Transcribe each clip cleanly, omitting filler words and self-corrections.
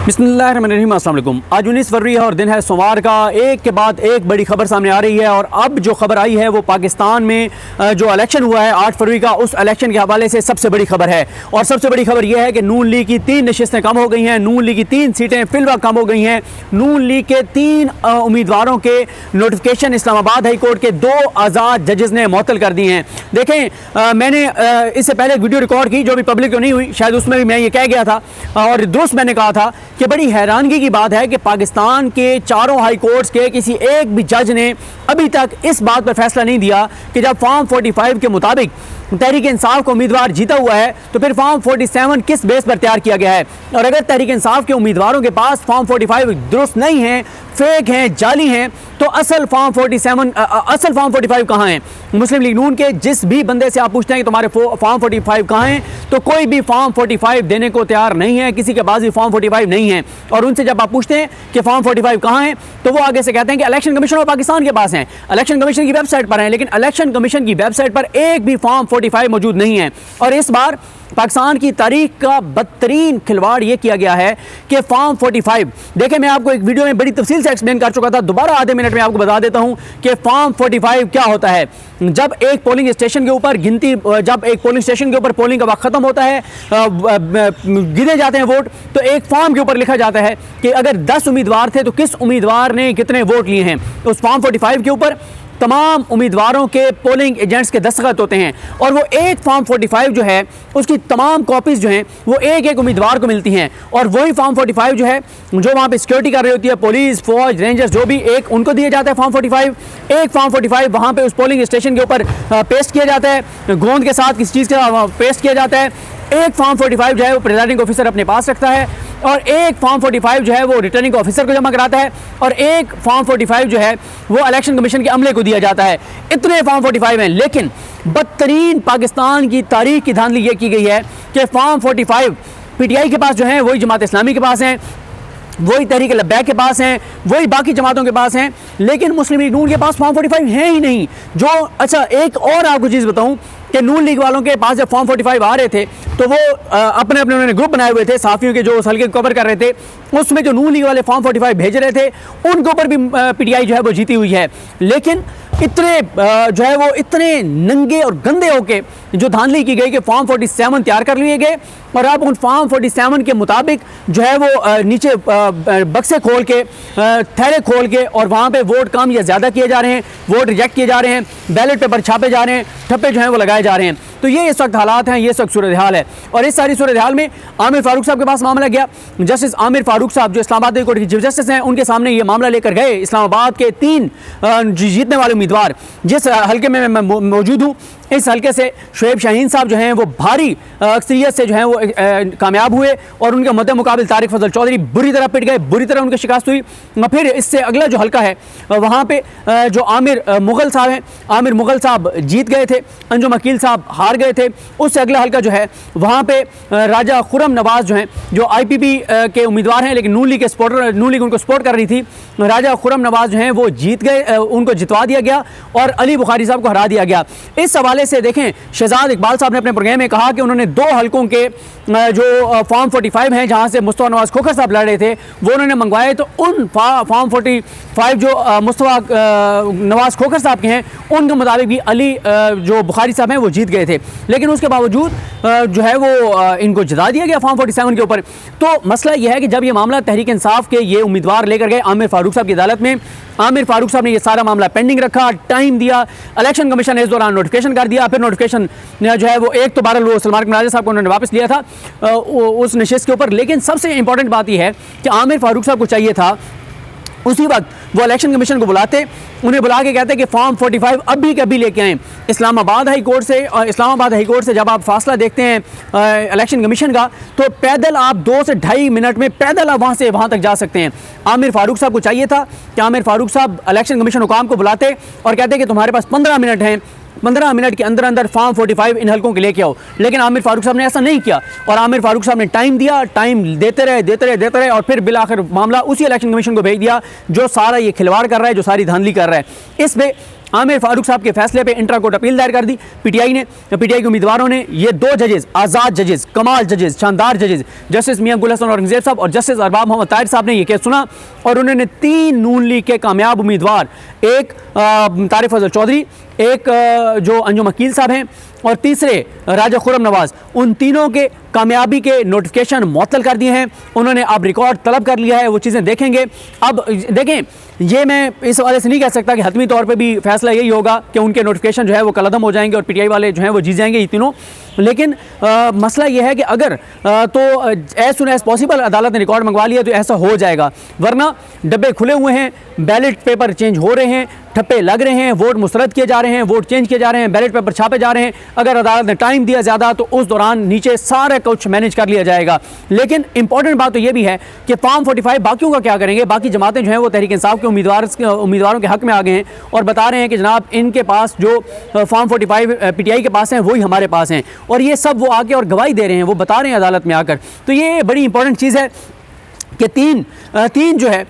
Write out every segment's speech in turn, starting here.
बिस्मिल्लाहिर्रहमानिर्रहीम, अस्सलाम वालेकुम। आज 19 फरवरी है और दिन है सोमवार का। एक के बाद एक बड़ी खबर सामने आ रही है और अब जो खबर आई है वो पाकिस्तान में जो इलेक्शन हुआ है 8 फरवरी का, उस इलेक्शन के हवाले से सबसे बड़ी खबर है। और सबसे बड़ी खबर यह है कि नून लीग की 3 नशिस्तें कम हो गई हैं, नून लीग की 3 सीटें फिलहाल कम हो गई हैं। नून लीग के 3 उम्मीदवारों के नोटिफिकेशन इस्लामाबाद हाई कोर्ट के 2 आज़ाद जजेस ने मुअत्तल कर दिए हैं। देखें, मैंने इससे पहले एक वीडियो रिकॉर्ड की जो भी पब्लिक नहीं हुई, शायद उसमें भी मैं ये कह गया था और दुरुस्त मैंने कहा था कि बड़ी हैरानगी की बात है कि पाकिस्तान के चारों हाई कोर्ट्स के किसी एक भी जज ने अभी तक इस बात पर फैसला नहीं दिया कि जब फॉर्म 45 के मुताबिक तहरीक इंसाफ का उम्मीदवार जीता हुआ है तो फिर फॉर्म 47 किस बेस पर तैयार किया गया है। और अगर तहरीक इंसाफ के उम्मीदवारों के पास फॉर्म 45 दुरुस्त नहीं है, फेक हैं, जाली हैं, तो असल फॉर्म 45 कहाँ है। मुस्लिम लीग नून के जिस भी बंदे से आप पूछते हैं कि तुम्हारे फॉर्म 45 कहाँ हैं, तो कोई भी फॉर्म 45 देने को तैयार नहीं है, किसी के पास भी फॉर्म 45 नहीं है। और उनसे जब आप पूछते हैं कि फॉर्म 45 कहाँ हैं, तो वो आगे से कहते हैं कि इलेक्शन कमीशन ऑफ पाकिस्तान के पास हैं, इलेक्शन कमीशन की वेबसाइट पर हैं। लेकिन इलेक्शन कमीशन की वेबसाइट पर एक भी फॉर्म 45 मौजूद नहीं है। और इस बार पाकिस्तान की तारीख का बदतरीन खिलवाड़ यह किया गया है कि फॉर्म 45, देखें मैं आपको एक वीडियो में बड़ी तफसील से एक्सप्लेन कर चुका था, दोबारा आधे मिनट में आपको बता देता हूं कि फॉर्म 45 क्या होता है। जब एक पोलिंग स्टेशन के ऊपर पोलिंग का वक्त खत्म होता है, गिने जाते हैं वोट, तो एक फॉर्म के ऊपर लिखा जाता है कि अगर 10 उम्मीदवार थे तो किस उम्मीदवार ने कितने वोट लिए हैं। उस फॉर्म 45 के ऊपर तमाम उम्मीदवारों के पोलिंग एजेंट्स के दस्तखत होते हैं और वो एक फॉर्म 45 जो है उसकी तमाम कॉपीज़ जो हैं वो एक एक उम्मीदवार को मिलती हैं। और वही फॉर्म 45 जो है जो वहाँ पे सिक्योरिटी कर रही होती है, पुलिस, फौज, रेंजर्स, जो भी, एक उनको दिया जाता है फॉर्म 45। एक फॉर्म 45 वहाँ पे उस पोलिंग स्टेशन के ऊपर पेस्ट किया जाता है, गोंद के साथ किसी चीज़ का पेस्ट किया जाता है। एक फॉर्म 45 जो है वो प्रिजाइडिंग ऑफिसर अपने पास रखता है और एक फॉर्म 45 जो है वो रिटर्निंग ऑफिसर को जमा कराता है और एक फॉर्म 45 जो है वो इलेक्शन कमीशन के अमले को दिया जाता है। इतने फॉर्म 45 हैं। लेकिन बदतरीन पाकिस्तान की तारीख की धांधली ये की गई है कि फॉर्म 45 PTI के पास जो है वही जमात इस्लामी के पास हैं, वही तहरीक लब्बैक के पास हैं, वही बाकी जमातों के पास हैं, लेकिन मुस्लिम लीग नून के पास फॉर्म 45 है ही नहीं। जो अच्छा, एक और आपको चीज़ बताऊं कि नून लीग वालों के पास जब फॉर्म 45 आ रहे थे तो वो अपने अपने उन्होंने ग्रुप बनाए हुए थे साफियों के, जो उस हल्के को कवर कर रहे थे। उसमें जो नून लीग वाले फॉर्म 45 भेज रहे थे उनके ऊपर भी PTI जो है वो जीती हुई है। लेकिन इतने जो है वो इतने नंगे और गंदे होके जो धांधली की गई कि फॉर्म 47 तैयार कर लिए गए और अब उन फॉर्म 47 के मुताबिक जो है वो नीचे बक्से खोल के, थैले खोल के और वहाँ पे वोट कम या ज़्यादा किए जा रहे हैं, वोट रिजेक्ट किए जा रहे हैं, बैलेट पेपर छापे जा रहे हैं, ठप्पे जो हैं वो लगाए जा रहे हैं। तो ये इस वक्त हालात हैं, ये इस वक्त सूरत हाल है। और इस सारी सूरत हाल में आमिर फारूक साहब के पास मामला गया। जस्टिस आमिर फारूक साहब जो इस्लामाबाद हाई कोर्ट के चीफ जस्टिस हैं, उनके सामने ये मामला लेकर गए। इस्लामाबाद के 3 जीतने वाले उम्मीदवार, जिस हल्के में मैं मौजूद हूँ, इस हल्के से शुएब शाहीन साहब जो हैं वो भारी अक्सरियत से जो हैं वो कामयाब हुए और उनके मद्दे मुकाबिल तारिक फजल चौधरी बुरी तरह पिट गए, बुरी तरह उनकी शिकस्त हुई। फिर इससे अगला जो हल्का है वहाँ पे जो आमिर मुगल साहब हैं, आमिर मुगल साहब जीत गए थे, अंजुम अकील साहब हार गए थे। उससे अगला हल्का जो है वहाँ पे राजा खुरम नवाज जो हैं, जो IPP के उम्मीदवार हैं लेकिन नून लीग के सपोर्टर, नून लीग उनको सपोर्ट कर रही थी, राजा खुरम नवाज जो हैं वो जीत गए, उनको जितवा दिया गया और अली बुखारी साहब को हरा दिया गया। इस हवाले से देखें, शहजाद इकबाल साहब ने अपने प्रोग्राम में कहा कि उन्होंने 2 हल्कों के जो फॉर्म 45 हैं जहां से मुस्तफा नवाज खोखर साहब लड़ रहे थे वो उन्होंने मंगवाए, तो उन फॉर्म 45 जो मुस्तफा नवाज खोखर साहब के हैं उनके मुताबिक भी अली जो बुखारी साहब हैं वो जीत गए थे। लेकिन उसके बावजूद जो है वो इनको जिता दिया गया फॉर्म 47 के ऊपर। तो मसला यह है कि जब ये मामला तहरीक इंसाफ के ये उम्मीदवार लेकर गए आमिर फारूक साहब की अदालत में, आमिर फारूक साहब ने ये सारा मामला पेंडिंग रखा, टाइम दिया, इलेक्शन कमीशन ने इस दौरान नोटिफिकेशन कर दिया। फिर नोटिफिकेशन जो है वो एक तो बहरहाल वो सलमान मनाज़र साहब को उन्होंने वापस लिया था उस नशिस्त के ऊपर। लेकिन सबसे इंपॉर्टेंट बात यह है कि आमिर फारूक साहब को चाहिए था उसी वक्त वो इलेक्शन कमीशन को बुलाते, उन्हें बुला के कहते कि फॉर्म 45 अभी के अभी लेके आएँ। इस्लामाबाद हाई कोर्ट से जब आप फासला देखते हैं इलेक्शन कमीशन का, तो पैदल आप 2 से 2.5 मिनट में पैदल आप वहाँ से वहाँ तक जा सकते हैं। आमिर फारूक साहब को चाहिए था कि आमिर फारूक साहब इलेक्शन कमीशन हुकाम को बुलाते और कहते कि तुम्हारे पास 15 मिनट हैं, 15 मिनट के अंदर अंदर फॉर्म 45 इन हल्कों के लेके आओ। लेकिन आमिर फारूक साहब ने ऐसा नहीं किया और आमिर फारूक साहब ने टाइम दिया, टाइम देते रहे और फिर बिलाखिर मामला उसी इलेक्शन कमीशन को भेज दिया जो सारा ये खिलवाड़ कर रहा है, जो सारी धांधली कर रहा है। इस पे आमिर फारूक साहब के फैसले पे इंट्रा कोर्ट अपील दायर कर दी पीटीआई ने। पीटीआई के उम्मीदवारों ने ये 2 जजेस, आज़ाद जजेस, कमाल जजेस, शानदार जजेस, जस्टिस मियां गुल हसन औरंगजेब साहब और जस्टिस अरबाब मोहम्मद ताहिर साहब ने ये केस सुना और उन्होंने 3 नून लीग के कामयाब उम्मीदवार, एक तारिक फजल चौधरी, एक जो अंजुम अकील साहब हैं और तीसरे राजा खुर्रम नवाज, उन तीनों के कामयाबी के नोटिफिकेशन मुअत्तल कर दिए हैं। उन्होंने अब रिकॉर्ड तलब कर लिया है, वो चीज़ें देखेंगे। अब देखें, ये मैं इस हवाले से नहीं कह सकता कि हतमी तौर पे भी फैसला यही होगा कि उनके नोटिफिकेशन जो है वो कलअदम हो जाएंगे और पीटीआई वाले जो हैं वो जीत जाएंगे ये तीनों, लेकिन मसला ये है कि अगर तो एज सुन एज पॉसिबल अदालत ने रिकॉर्ड मंगवा लिया तो ऐसा हो जाएगा, वरना डब्बे खुले हुए हैं, बैलेट पेपर चेंज हो रहे हैं, ठप्पे लग रहे हैं, वोट मुस्तरद किए जा रहे हैं, वोट चेंज किए जा रहे हैं, बैलेट पेपर छापे जा रहे हैं। अगर अदालत ने टाइम दिया ज़्यादा तो उस दौरान नीचे सारा कुछ मैनेज कर लिया जाएगा। लेकिन इंपॉर्टेंट बात तो ये भी है कि फॉर्म 45 बाकियों का क्या करेंगे। बाकी जमातें जो हैं वो तहरीक इंसाफ के उम्मीदवारों के हक में आ गए हैं और बता रहे हैं कि जनाब इनके पास जो फॉर्म 45 पीटीआई के पास हैं वही हमारे पास हैं, और ये सब वो आके और गवाही दे रहे हैं, वो बता रहे हैं अदालत में आकर। तो ये बड़ी इंपॉर्टेंट चीज़ है कि तीन जो है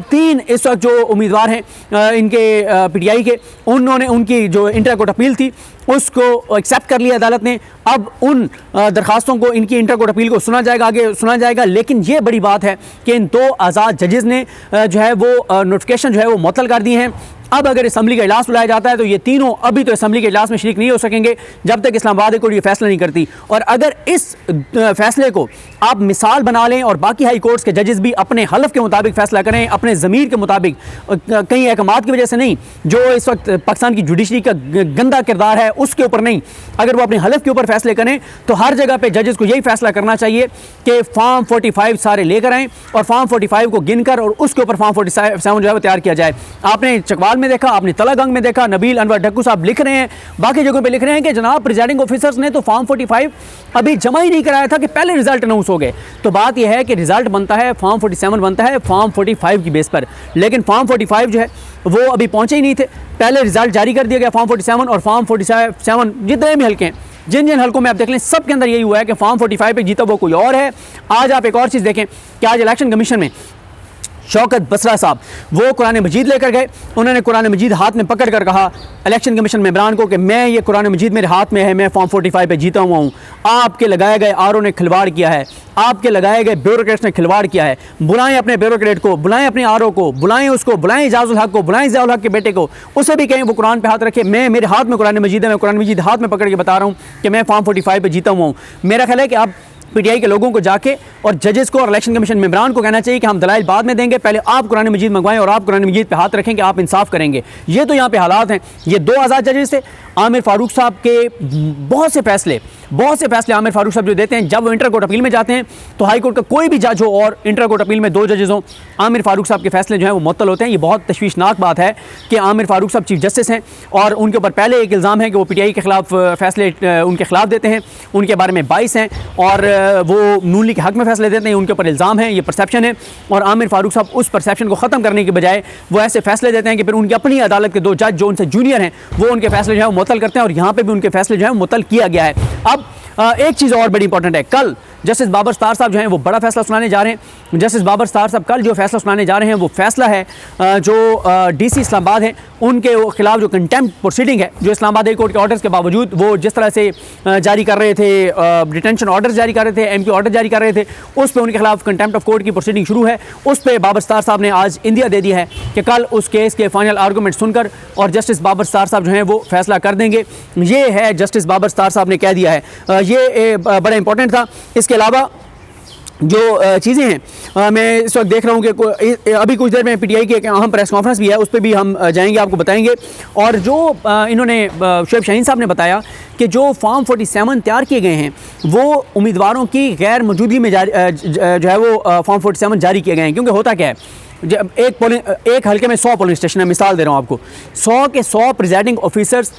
3 इस वक्त जो उम्मीदवार हैं इनके पीटीआई के, उन्होंने उनकी जो इंटर कोर्ट अपील थी उसको एक्सेप्ट कर लिया अदालत ने। अब उन दरखास्तों को, इनकी इंटर कोर्ट अपील को सुना जाएगा, आगे सुना जाएगा। लेकिन ये बड़ी बात है कि इन 2 आज़ाद जजेस ने जो है वो नोटिफिकेशन जो है वो मुअत्तल कर दिए हैं। अब अगर असम्बली का इजलास बुलाया जाता है तो ये तीनों अभी तो असम्बली के इजलास में शरीक नहीं हो सकेंगे जब तक इस्लामाबाद कोर्ट ये फैसला नहीं करती। और अगर इस फैसले को आप मिसाल बना लें और बाकी हाई कोर्ट्स के जजेस भी अपने हलफ के मुताबिक फैसला करें, अपने ज़मीर के मुताबिक, कहीं अहकामात की वजह से नहीं, जो इस वक्त पाकिस्तान की जुडिशरी का गंदा किरदार है उसके ऊपर नहीं, अगर वो अपने हलफ के ऊपर फैसले करें तो हर जगह पे जजेस को यही फैसला करना चाहिए कि फॉर्म 45 सारे लेकर आएँ और फॉर्म 45 को गिनकर और उसके ऊपर फॉर्म 47 जो है वो तैयार किया जाए। आपने चकवाल में देखा, आपने तलागंग में देखा, नबील अनवर ढक्कू साहब लिख रहे हैं, बाकी जगहों पे लिख रहे हैं कि जनाब प्रिजाइडिंग ऑफिसर्स ने तो फॉर्म 45 अभी जमा ही नहीं कराया था कि पहले रिजल्ट अनाउंस हो गए। तो बात यह है कि रिजल्ट बनता है, फॉर्म 47 बनता है फॉर्म 45 की बेस पर, लेकिन फॉर्म 45 जो है वो अभी पहुंचे ही नहीं थे। पहले रिजल्ट जारी कर दिया गया फॉर्म 47 और फॉर्म 47 जितने भी हल्के हैं, जिन जिन हल्कों में आप देख लें सब के अंदर यही हुआ है कि फॉर्म 45 पे जीता वो कोई और है। आज आप एक और चीज़ देखें कि आज इलेक्शन कमीशन में शौकत बसरा साहब वो कुरान मजीद लेकर गए। उन्होंने कुरान मजीद हाथ में पकड़ कर कहा इलेक्शन कमीशन मेंबरान को कि मैं ये कुरान मजीद मेरे हाथ में है, मैं फॉर्म 45 पे जीता हुआ हूँ। आपके लगाए गए आरओ ने खिलवाड़ किया है, आपके लगाए गए ब्यूरोक्रेट्स ने खिलवाड़ किया है। बुलाएं अपने ब्यूरोक्रेट को, बुलाएं अपने आरओ को, बुलाएं उसको, बुलाएं इजाजुल हक को, बुलाएं ज़ियाउल हक के बेटे को, उसे भी कहें वो कुरान पे हाथ रखे। मैं मेरे हाथ में कुरान मजीद है, मैं कुरान मजीद हाथ में पकड़ के बता रहा हूँ कि मैं फॉर्म 45 पे जीता हुआ हूँ। मेरा ख्याल है कि आप पीटीआई के लोगों को जाके और जजेस को और इलेक्शन कमीशन मेंबरान को कहना चाहिए कि हम दलाइल बाद में देंगे, पहले आप कुरान मजीद मंगवाएं और आप कुरान मजीद पे हाथ रखें कि आप इंसाफ करेंगे। ये तो यहाँ पे हालात हैं। ये 2 आज़ाद जजेस थे। आमिर फारूक साहब के बहुत से फैसले आमिर फारूक साहब जो देते हैं, जब वो इंटर कोर्ट अपील में जाते हैं तो हाई कोर्ट का कोई भी जज हो और इंटर कोर्ट अपील में 2 जजेस हों, आमिर फारूक साहब के फैसले जो हैं वो मुअत्तल होते हैं। ये बहुत तशवीशनाक बात है कि आमिर फारूक साहब चीफ जस्टिस हैं और उनके ऊपर पहले एक इल्ज़ाम है कि वो पीटीआई के खिलाफ फैसले उनके खिलाफ देते हैं, उनके बारे में 22 हैं और वो नून लीग के हक में फैसले देते हैं। उनके ऊपर इल्ज़ाम है, ये परसेप्शन है। और आमिर फारूक साहब उस परसेप्शन को ख़त्म करने के बजाय वो ऐसे फैसले देते हैं कि फिर उनकी अपनी अदालत के 2 जज जो उनसे जूनियर हैं वो उनके फैसले जो है वो मुअत्तल करते हैं और यहाँ पर भी उनके फैसले जो है मुअत्तल किया गया है। अब एक चीज़ और बड़ी इंपॉर्टेंट है, कल जस्टिस बाबर सत्तार साहब जो हैं वो बड़ा फैसला सुनाने जा रहे हैं। जस्टिस बाबर सत्तार साहब कल जो फैसला सुनाने जा रहे हैं वो फैसला है जो डीसी इस्लामाबाद है उनके खिलाफ जो कंटेम्प्ट प्रोसीडिंग है, जो इस्लामाबाद हाई कोर्ट के ऑर्डर्स के बावजूद वो जिस तरह से जारी कर रहे थे, डिटेंशन ऑर्डर्स जारी कर रहे थे, एमक्यू ऑर्डर जारी कर रहे थे, उस पर उनके खिलाफ कंटेम्प्ट ऑफ कोर्ट की प्रोसीडिंग शुरू है। उस पर बाबर सत्तार साहब ने आज इंदिया दे दिया है कि कल उस केस के फाइनल आर्गूमेंट सुनकर और जस्टिस बाबर सत्तार साहब जो हैं वो फैसला कर देंगे। ये है जस्टिस बाबर सत्तार साहब ने कह दिया है। ये बड़ा इंपॉर्टेंट था। इसके अलावा जो चीज़ें हैं मैं इस वक्त देख रहा हूँ कि अभी कुछ देर में पीटीआई की एक अहम प्रेस कॉन्फ्रेंस भी है, उस पर भी हम जाएंगे, आपको बताएंगे। और जो इन्होंने शोएब शाहीन साहब ने बताया कि जो फॉर्म 47 तैयार किए गए हैं वो उम्मीदवारों की गैर मौजूदगी में जो है वो फॉर्म 47 जारी किए गए हैं। क्योंकि होता क्या है, जब एक हल्के में 100 पोलिंग स्टेशन है, मिसाल दे रहा हूँ आपको, 100 के 100 प्रिजाइडिंग ऑफिसर्स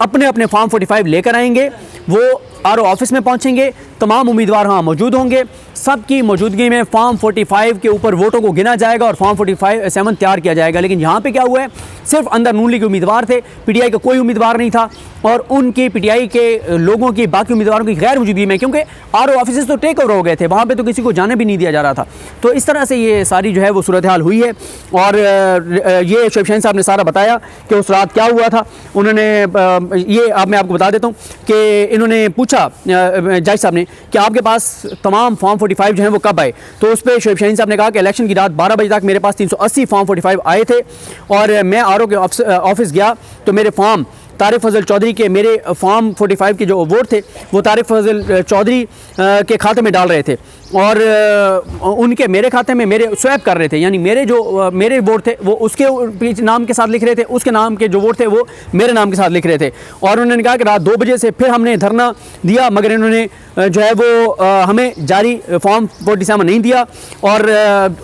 अपने अपने फॉर्म 45 लेकर आएंगे, वो आरओ ऑफिस में पहुंचेंगे, तमाम उम्मीदवार वहाँ मौजूद होंगे, सबकी मौजूदगी में फॉर्म 45 के ऊपर वोटों को गिना जाएगा और फॉर्म 47 तैयार किया जाएगा। लेकिन यहाँ पे क्या हुआ है, सिर्फ अंदर नून लीग के उम्मीदवार थे, पीटीआई का कोई उम्मीदवार नहीं था और उनकी पीटीआई के लोगों की, बाकी उम्मीदवारों की गैर मौजूदगी में, क्योंकि आरओ ऑफिस तो टेक ओवर हो गए थे, वहाँ पे तो किसी को जाने भी नहीं दिया जा रहा था। तो इस तरह से ये सारी जो है वो सूरत हाल हुई है। और ये शोएब शाहीन साहब ने सारा बताया कि उस रात क्या हुआ था। उन्होंने ये अब मैं आपको बता देता हूँ कि इन्होंने पूछा जज साहब ने कि आपके पास तमाम फॉर्म 45 जो हैं वो कब आए, तो उस पर शोएब शाहीन साहब ने कहा कि इलेक्शन की रात 12 बजे तक मेरे पास 380 फॉर्म 45 आए थे और मैं आरओ के ऑफिस गया तो मेरे फॉर्म तारिक फजल चौधरी के, मेरे फॉर्म 45 के जो वोट थे वो तारिक फजल चौधरी के खाते में डाल रहे थे और उनके मेरे खाते में मेरे स्वैप कर रहे थे, यानी मेरे वोट थे वो उसके नाम के साथ लिख रहे थे, उसके नाम के जो वोट थे वो मेरे नाम के साथ लिख रहे थे। और उन्होंने कहा कि रात 2 बजे से फिर हमने धरना दिया मगर इन्होंने जो है वो हमें जारी फॉर्म 47 नहीं दिया और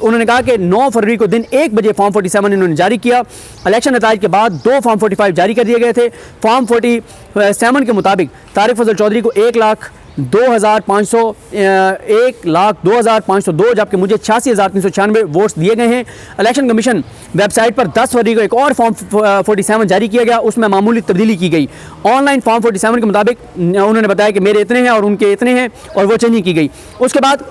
उन्होंने कहा कि 9 फरवरी को दिन 1 बजे फॉर्म 47 इन्होंने जारी किया। इलेक्शन नताइज के बाद 2 फॉर्म 45 जारी कर दिए गए थे। फॉर्म 47 के मुताबिक तारिक फजल चौधरी को 1,02,502 जबकि मुझे 86,396 वोट्स दिए गए हैं। इलेक्शन कमीशन वेबसाइट पर 10 फरवरी को एक और फॉर्म 47 जारी किया गया, उसमें मामूली तब्दीली की गई। ऑनलाइन फॉर्म 47 के मुताबिक उन्होंने बताया कि मेरे इतने हैं और उनके इतने हैं और वो चेंजिंग की गई। उसके बाद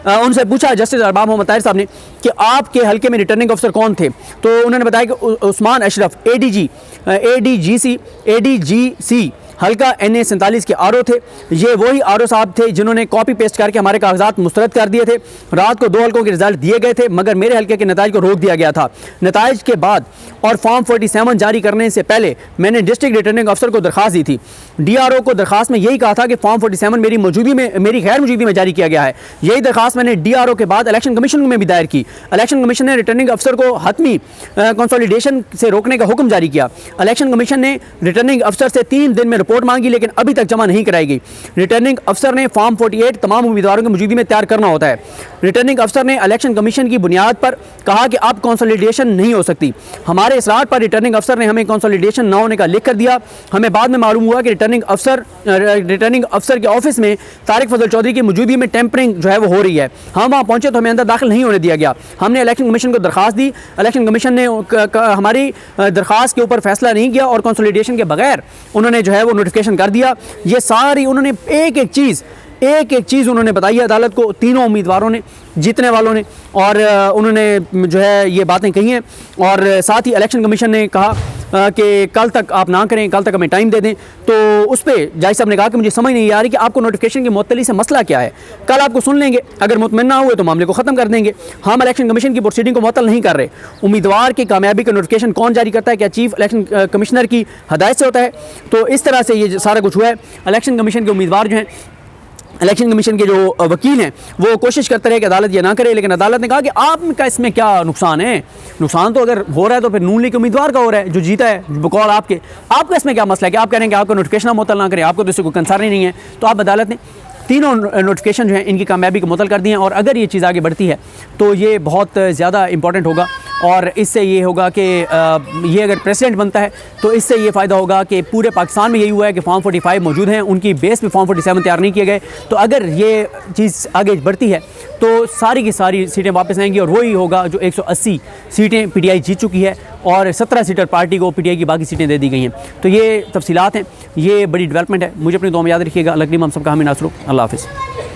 उनसे पूछा जस्टिस अरबाब मोहम्मद ताहिर साहब ने कि आपके हल्के में रिटर्निंग अफसर कौन थे, तो उन्होंने बताया कि उस्मान अशरफ एडीजीसी हल्का NA 47 के आरओ थे। ये वही आरओ साहब थे जिन्होंने कॉपी पेस्ट करके हमारे कागजात मुस्तरद कर दिए थे। रात को 2 हल्कों के रिजल्ट दिए गए थे मगर मेरे हल्के के नताइज को रोक दिया गया था। नताइज के बाद और फॉर्म 47 जारी करने से पहले मैंने डिस्ट्रिक्ट रिटर्निंग अफसर को दरखास्त दी थी। DRO को दरखास्त में यही कहा था कि फॉर्म 47 मेरी गैर मौजूदगी में जारी किया गया है। यही दरखास्त मैंने DRO के बाद इलेक्शन कमीशन में भी दायर की। इलेक्शन कमीशन ने रिटर्निंग अफसर को हतमी कंसोलिडेशन से रोकने का हुक्म जारी किया। इलेक्शन कमीशन ने रिटर्निंग अफसर से 3 दिन में रिपोर्ट मांगी लेकिन अभी तक जमा नहीं कराई गई। रिटर्निंग अफसर ने फॉर्म 48 तमाम उम्मीदवारों की मौजूदगी में तैयार करना होता है। रिटर्निंग अफसर ने इलेक्शन कमीशन की बुनियाद पर कहा कि अब कंसोलिडेशन नहीं हो सकती। हमारे इसरार पर रिटर्निंग अफसर ने हमें कंसोलिडेशन न होने का लिख कर दिया। हमें बाद में मालूम हुआ कि रिटर्निंग अफसर के ऑफिस में तारिक फजल चौधरी की मौजूदगी में टेम्परिंग जो है वो हो रही है। हम वहाँ पहुंचे तो हमें अंदर दाखिल नहीं होने दिया गया। हमने इलेक्शन कमीशन को दरखास्त दी, इलेक्शन कमीशन ने हमारी दरखास्त के ऊपर फैसला नहीं किया और कंसोलिडेशन के बगैर उन्होंने जो है वो नोटिफिकेशन कर दिया। ये सारी उन्होंने एक एक चीज़ उन्होंने बताई है अदालत को, तीनों उम्मीदवारों ने, जीतने वालों ने, और उन्होंने जो है ये बातें कही हैं। और साथ ही इलेक्शन कमीशन ने कहा कि कल तक आप ना करें, कल तक हमें टाइम दे दें। तो उस पर जज साहब ने कहा कि मुझे समझ नहीं आ रही कि आपको नोटिफिकेशन की मुअत्तली से मसला क्या है, कल आपको सुन लेंगे, अगर मुतमईन ना हुए तो मामले को ख़त्म कर देंगे। हम इलेक्शन कमीशन की प्रोसीडिंग को मुअत्तल नहीं कर रहे। उम्मीदवार की कामयाबी का नोटिफिकेशन कौन जारी करता है, क्या चीफ इलेक्शन कमिश्नर की हदायत से होता है? तो इस तरह से ये सारा कुछ हुआ है। इलेक्शन कमीशन के उम्मीदवार जो हैं, इलेक्शन कमीशन के जो वकील हैं वो कोशिश करते रहे कि अदालत ये ना करे, लेकिन अदालत ने कहा कि आपका इसमें क्या नुकसान है? नुकसान तो अगर हो रहा है तो फिर नून लीग के उम्मीदवार का हो रहा है जो जीता है बकौल आपका इसमें क्या मसला है कि आप कह रहे हैं कि आपका नोटिफिकेशन मुअत्तल ना करें, आपको तो इससे कोई कंसर्न ही नहीं है। तो आप अदालत ने तीनों नोटिफिकेशन जो हैं इनकी कामयाबी को मुअत्तल कर दिए हैं और अगर ये चीज़ आगे बढ़ती है तो ये बहुत ज़्यादा इंपॉर्टेंट होगा और इससे ये होगा कि ये अगर प्रेसिडेंट बनता है तो इससे ये फ़ायदा होगा कि पूरे पाकिस्तान में यही हुआ है कि फॉर्म 45 मौजूद हैं, उनकी बेस पे फॉर्म 47 तैयार नहीं किए गए। तो अगर ये चीज़ आगे बढ़ती है तो सारी की सारी सीटें वापस आएंगी और वही होगा जो 180 सीटें PTI जीत चुकी है और 17 सीटर पार्टी को PTI की बाकी सीटें दे दी गई हैं। तो ये तफसीलात हैं, ये बड़ी डेवलपमेंट है। मुझे अपनी दुआ में याद रखिएगा। अल्लाह करीम हम सबका हामी नासर हो। अल्लाह हाफ़िज़।